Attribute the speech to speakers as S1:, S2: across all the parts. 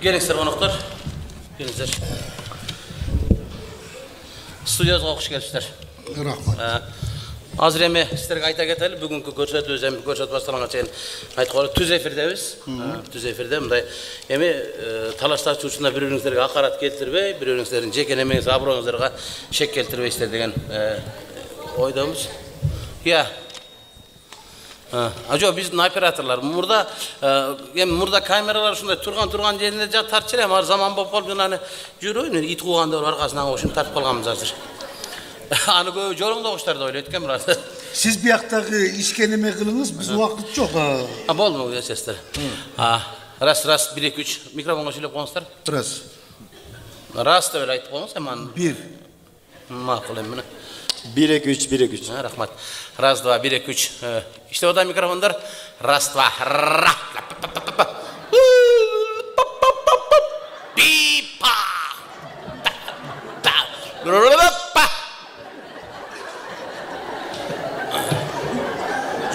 S1: Gelingizler konuklar. Gelingizler. Stüdiyozga hoş gelipsizler.
S2: Rahmat.
S1: Azыр эми сиздерге айта кетели, бүгүнкү көрсөтүүбүз эми көрсөтүп башталганга чейин айтып коелу, түз эфирдебиз. Түз эфирде мындай эми талашташуу учурда бири-бириңиздерге акарат келтирбей, бири-бириңиздердин жеке немеңиз, аброюңуздарга шек келтирбейсиздер деген ойдомуз. Иә. Ажо биздин операторлор мурда эми мурда камералар ушундай турган жеринде тартчу эле, азыр заман болуп калып жана жүрөйүн, ит кууганда аркасынан ошентип тартып калганбыз азыр. Аны көбү жолоңдогуштар деп ойлойт экен бираз.
S2: Siz biyaktagы ишке неме кылыңыз, биз убакыт жок.
S1: Болду, кечесиздер. Раз 1 2 3 микрофонго сүйлөп коюңуздар. Раз деп эле айтып коюңуз, эми аны
S2: 1.
S1: макул эми.
S3: 1 2 3 1 2 3.
S1: Рахмат. Раз 2 1 2 3. İşte o da mikrofonlar. Раз 2 ра. Пипа.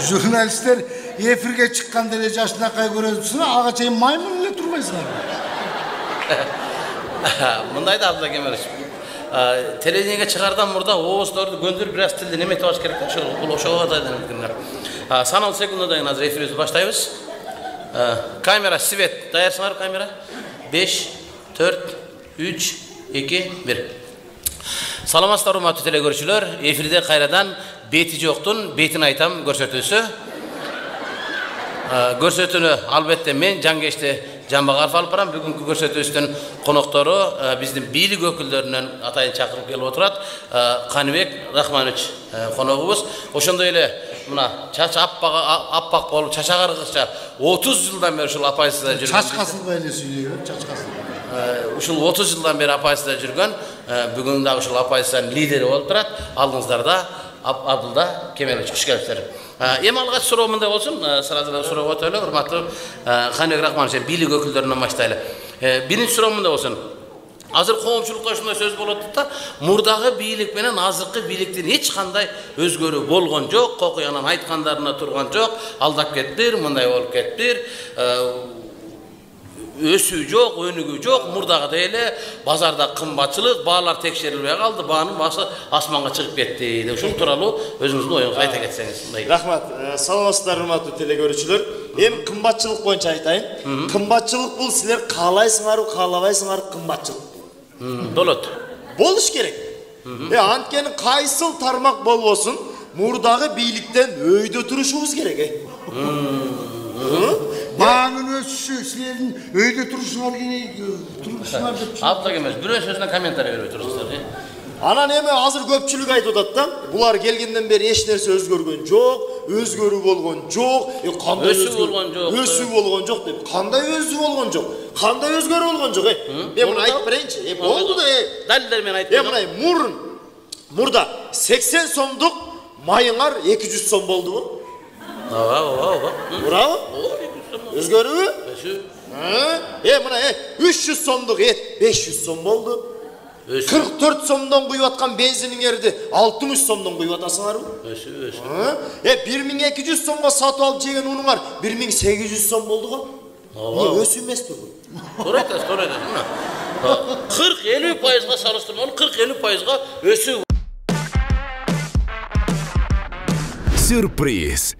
S2: Jurnalistler efirge çıkkan dele yaşınakay görüyorsun, ağa çayın maymun ile durmayısın.
S1: Mınday da abla kemeriz. Televizyonga çıkardan burada oğuzlardı göndürüp biraz tilde nemet baş gerek. Bu oşağa da denemekler. Sanal sekundadayın hazır efirimizi başlayıyoruz. Kamera, sivet, dayarsınlar kamera. 5, 4, 3, 2, 1. Salamaslar urmatlı telegörüşçüler. Efirde kayradan beti joktun, betini aytam görsötüsü. Görsötünü albatta men Cangeç'te Canbagarov alıp baram. Bugünkü görsötüsünün konukları bizdin biylик öküllerinden atayın çakırıp gelip oturat. Kanibek Rahmanoviç konuğumuz. Oşonda öyle mına çaç appak bolup çaçagar kızça 30 yıldan beri şu apayısıda жүргөн.
S2: Çaçkasıl böyle söylüyor, çaçkasıl.
S1: Ушул 30 жылдан бери апайсызда жүргөн, бүгүн дагы ушул апайсыздын лидери болуп турат. Алдыңыздарда Абдулда Кемелович, куш келипсиздер. Эми алгач суроо мындай болсун, сразу эле суроо өтөлү, урматтуу Каныбек Рахманович, бийлик өкүлдөрүнөн баштайлы. Биринчи суроо мындай болсун. Азыр коомчулукта ушундай сөз болуп атат да, мурдагы бийлик менен азыркы бийликтин эч кандай өзгөрүү болгон жок, кокуянан айткандарына турган жок, алдап кеттир, мындай болуп кеттир. Өсүү жок, өнүгүү жок, мурдагы эле базарда кымбатчылык, баалар текшерилбей калды, баанын баасы асманга чыгып кетти. Ушул тууралуу өзүңүздүн оюңузду айта кетсеңиз.
S3: Рахмат. Саламатсыздар, урматтуу телекөрүүчүлөр. Эми кымбатчылык боюнча айтайын. Кымбатчылык бул силер каалайсыңарбы, каалабайсыңарбы кымбатчылык.
S1: Болот.
S3: Болуш керек. Анткени кайсыл тармак болбосун, мурдагы бийликтен өйдө турушубуз керек.
S2: Bağının ölçüsü, sizlerin öyle turuşlar gibi turuşlar da...
S1: Abla gelmez, bir sözüne komentarı veriyor turuşlar.
S3: Ana neme hazır köpçülük aytып атат да. Булар келгенден бери эч нерсе өзгөргөн жок, өзгөрүү болгон жок, кандай
S1: өсүү болгон жок.
S3: Өсүү болгон жок деп. Кандай өсүү болгон жок? Кандай өзгөрүү болгон жок? Мен муну айтып берейинчи. Болду да.
S1: Далилдер менен айтып.
S3: Мына мурда 80 сомдук майыңар 200 сом болдубу?
S1: Ооба.
S3: Браво. Өзгөрүү? Мына 300 сомдук эт 500 сом болду. 44 сомдон куюп аткан бензиниңерди 60 сомдон куюп атасыңарбы?
S1: Өсүү.
S3: 1200 сомго сатып алып жеген унуңар 1800 сом болду го. Өсүү эмеспи бул?
S1: Туура айтасыз. 40-50% салыштырмалуу 40-50% өсүү.
S4: Сюрприз.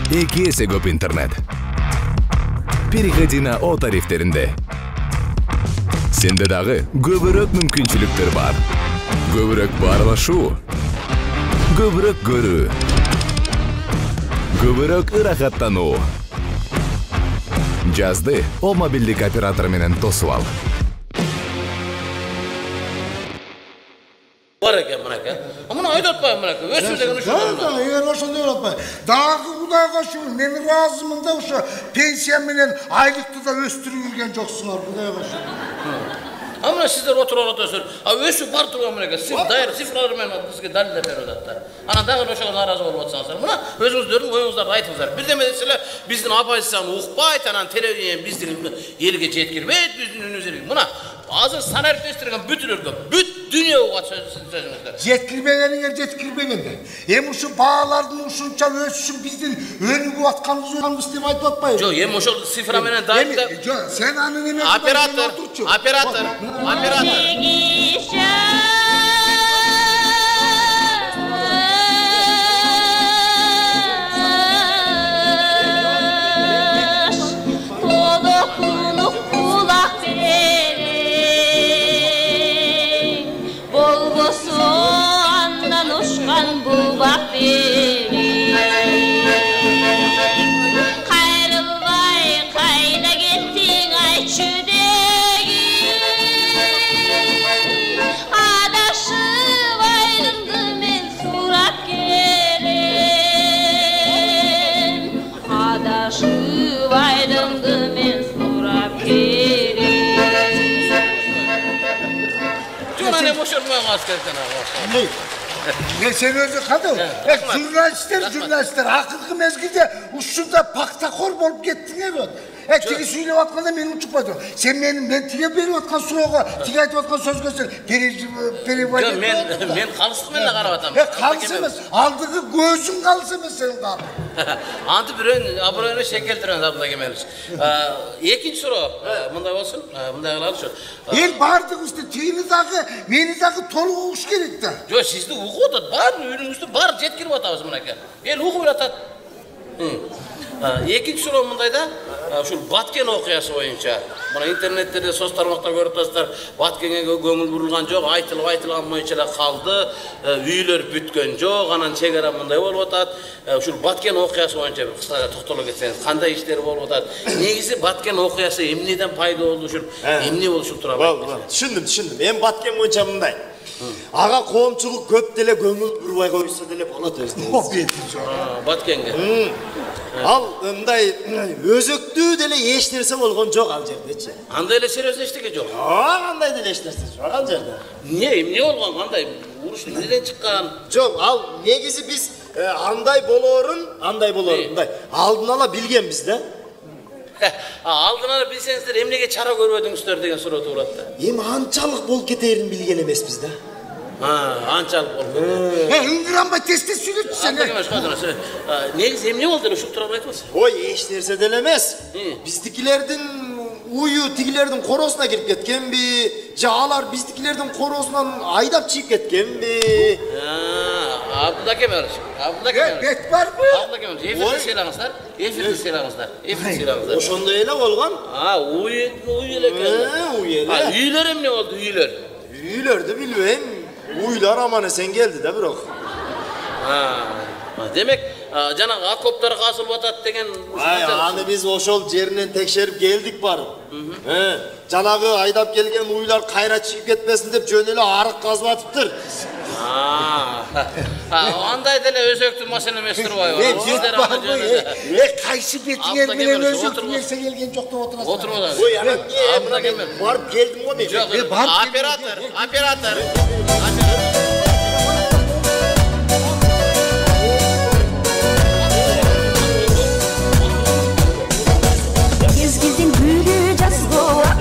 S4: 2 есе көп интернет. Переходи на О тарифтеринде. Сенде дагы көбүрөөк мүмкүнчүлүктөр бар. Көбүрөөк баарлашуу, көбүрөөк көрүү, көбүрөөк ырахаттануу. Жазды О мобилдик оператор менен тосуп ал.
S1: Var ekan mınaka. Amına ayt atpayım mınaka. Ösü degen uşu.
S2: Da, eğer ошондой болуп атпайбы. Дагы Кудайга шүгүр, мен ыраазымын да ошо пенсия менен айлыкты да өстүрүп жүргөн жоксуңар, Кудайга шүгүр.
S1: Amına sizler oturup atıyorsunuz. Ösü var turgan mınaka. Siz dair sifralar menен bizge daliller berip attar. Ana dagы ошого наразы болуп атсаңыздар. Мына өзүңүздөрдүн оюңуздарды айтыңыздар. Бир деме деселер, биздин оппозицияны укпайт, анан телевидение биздин элге жеткирбейт, биздин үнүбүздү. Мына азыр санариптештирген бүтүлөргө бүт dünya uğa sözünüzler.
S2: Жеткирбегениңер жеткирбегенде. Эми ушу баалардын ушунча өсүшүн биздин өнүгүп атканыбыз деп айтып атпайбы?
S1: Жок, эми ошол цифра менен дайыма.
S2: Жок, сен анын эмеси
S1: Оператор.
S2: Sen özü kadın. Jurnalistler akıllı mezgide uşunda paktakor bolup kettin evet. Tigi süylep atkanda meni uçup batıyor. Sen ben tige berip atkan surooga, tige aytып atkан сөзгө сен перевод
S1: Жок, мен калыстык менен карап атам.
S2: Калыс эмес, алдыгы көзүң калыс эмес сенин калып.
S1: Антип абыройуна шек келтиребиз Абдулла Кемелович. Экинчи суроо мындай болсун, мындай кылайлычы.
S2: Эл бардыгыбызды тигини дагы, мени дагы толук угуш керек да.
S1: Жок, сизди угуп атат, баарын үйрүңүздү баары жеткирип атабыз мынакей. Эл угуп атат. Экинчи суроо мындайда, ушул Баткен окуясы боюнча, мына интернеттерде, соц тармактарда көрүп атасыздар, Баткенге көңүл бурулган жок, айтылып алмайча эле калды, үйлөр бүткөн жок, анан чек ара мындай болуп атат. Ушул Баткен окуясы боюнча бир кыскача токтоло кетсеңиз, кандай иштер болуп атат? Негизи Баткен окуясы эмнеден пайда болду, ушул эмне болушу тууралуу.
S3: Түшүндүм. Эми Баткен боюнча мындай. Ага коомчулук көп деле көңүл бурбай койсо деле болот өзүнө.
S1: Баткенге.
S3: Ал мындай өзөктүү деле эч нерсе болгон жок ал жердечи.
S1: Андай эле серьезный эчтеке жок.
S3: Кандай деле эч нерсе жок ал жерде.
S1: Эмне болгон, кандай уруш эмнеден чыккан?
S3: Жок, ал негизи биз андай болоорун мындай алдын ала билгенбиз да.
S1: Алдын ала билсеңиздер эмнеге чара көрбөдүңүздөр деген суроо туулат да.
S3: Эми анчалык болуп кетерин билген эмеспиз да.
S1: Анчалык болуп кетти.
S2: Үңгүранбай тез сүйлөтчү сен.
S1: Негизи эмне болду эле ушул тууралуу айтыңыз.
S3: Ой, эч нерсе деле эмес. Биздикилердин уyu тигилердин коросуна кирип кеткенби, же алар биздикилердин коросунан айдап чыгып кеткенби?
S1: Абдулла Кемелович.
S2: Бет барбы?
S1: Абдулла Кемелович, эфирди сыйлаңыздар.
S3: Ошондой эле болгон.
S1: Уй эле экен. Үйлөр эмне болду, үйлөр?
S3: Үйлөрдү билбейм. Уйлар аман эсен келди да бирок.
S1: Демек, жанагы окоптор казылып атат деген.
S3: Аны биз ошол жеринен текшерип келдик барып. Жанагы айдап келген уйлар кайра чыгып кетпесин деп жөн эле арык казып атыптыр.
S1: Андай деле өзөктүү маселе эмес турбайбы?
S2: Кайсы бетиңер менен өзөктүү нерсе келген жок деп отурасың.
S1: Отурбадыңыз.
S3: Ой, ана барып келдим го мен.
S1: Оператор.
S5: Mezgilдің гүлі жас болақ,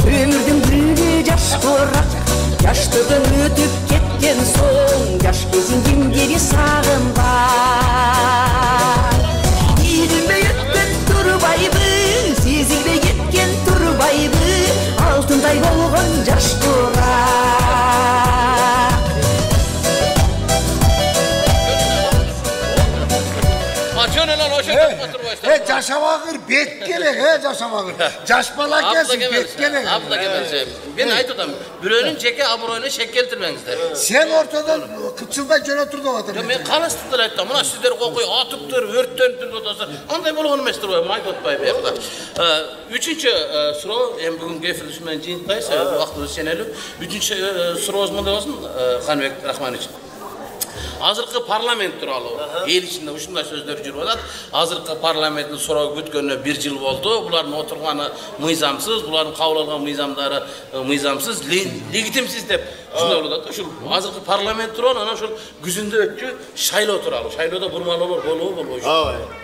S5: өмірдің гүлі жас болақ. Жаштығын өтіп кеткен соң, жаш кезін кімдері сағынбай. Елімбей өткен тұрбайбы, сезілбей кеткен тұрбайбы, алтындай болған жаш болақ.
S2: Жашабагыр бет керек, жашабагыр. Жаш бала келсин, бет керек.
S1: Абдулла Кемелович, мен айтып атам, бирөөнүн жеке абыройуна шек келтирмеңиздер.
S2: Сен ортодон кычылдай жөнөтүр деп атам.
S1: Мен калыстык деле айттым. Мына сиздер кокуй атыптыр, өрттөнүп атасыздар. Андай болгон эмес турбайбы, айтып атпайбы. Үчүнчү суроо, эми бүгүнкү эфирди менен жыйынтпайбыз, убактыбыз ченелүү. Үчүнчү сурообуз мындай болсун, Каныбек Рахманович. Азыркы парламент тууралуу эл ичинде ушундай сөздөр жүрүп атат. Азыркы парламенттин суроо күткөнүнө 1 жыл болду. Булардын отурганы мыйзамсыз, булардын кабыл алган мыйзамдары мыйзамсыз, легитимсиз деп ушундай болуп атат. Ушул азыркы парламент тууралуу анан ушул күзүндө өткөн шайлоо тууралуу. Шайлоодо бурмалоолор болобу?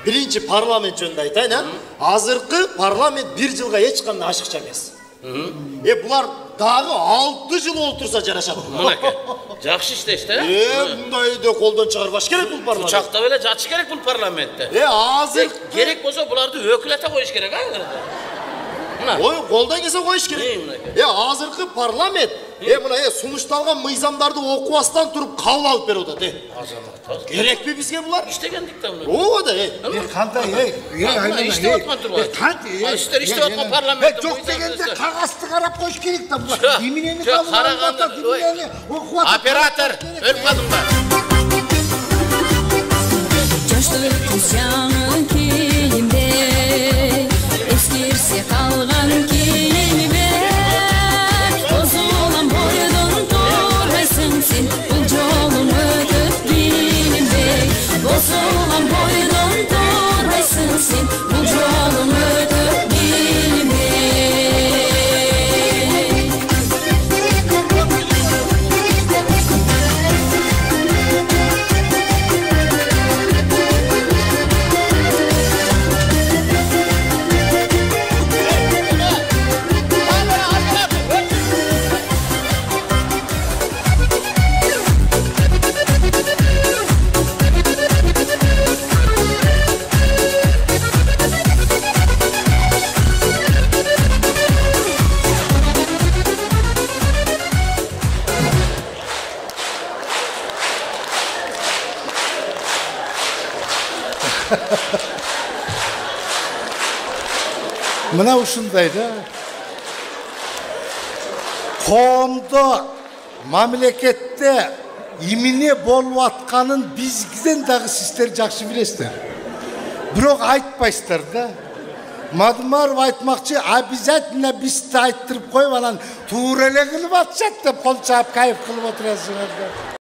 S3: Биринчи парламент жөнүндө айтайын, азыркы парламент 1 жылга эч кандай ашыкча эмес. Bular dağı 6 yıl oltursa жарашат.
S1: Мынакей. Жакшы иштешти,
S3: Мындайды колдон чыгарбаш керек бул парламент.
S1: Учакта беле жатыш керек бул парламентте.
S3: Азыр
S1: Керек болсо буларды өкүлете коюш керек, а?
S3: Ой, колдон келсе коюш керек. Азыркы парламент мына сунушталган мыйзамдарды окубастан туруп кабыл алып берип атат.
S1: Азамат.
S3: Керекпи бизге булар?
S1: İştegендikten mi?
S3: Ооба да.
S2: Кандай,
S1: İşte atman turбайбы.
S2: Кантип?
S1: İşte atman parlamentte.
S2: Жок дегенде кагазды карап коюш керек да. Эмнени
S1: Жок, караганда. Оператор, өлүп калдыңдар.
S6: Жаштыктын жаңы кийимде эскирсе калган кийимиме бозулган бойдон турбайсың сен бул жолун өтүп билинбей бозулган бойдон турбайсың сен бул жолун өтүп билинбей
S2: Мына ушундай да. Коомдо, мамлекетте эмне болуп атканын бизден дагы сиздер жакшы билесиздер. Бирок айтпайсыздар да. Мадымаров айтмакчы, обязательно бизди айттырып коюп анан туура эле кылып атышат деп кол чаап кайф кылып отурасыңар да.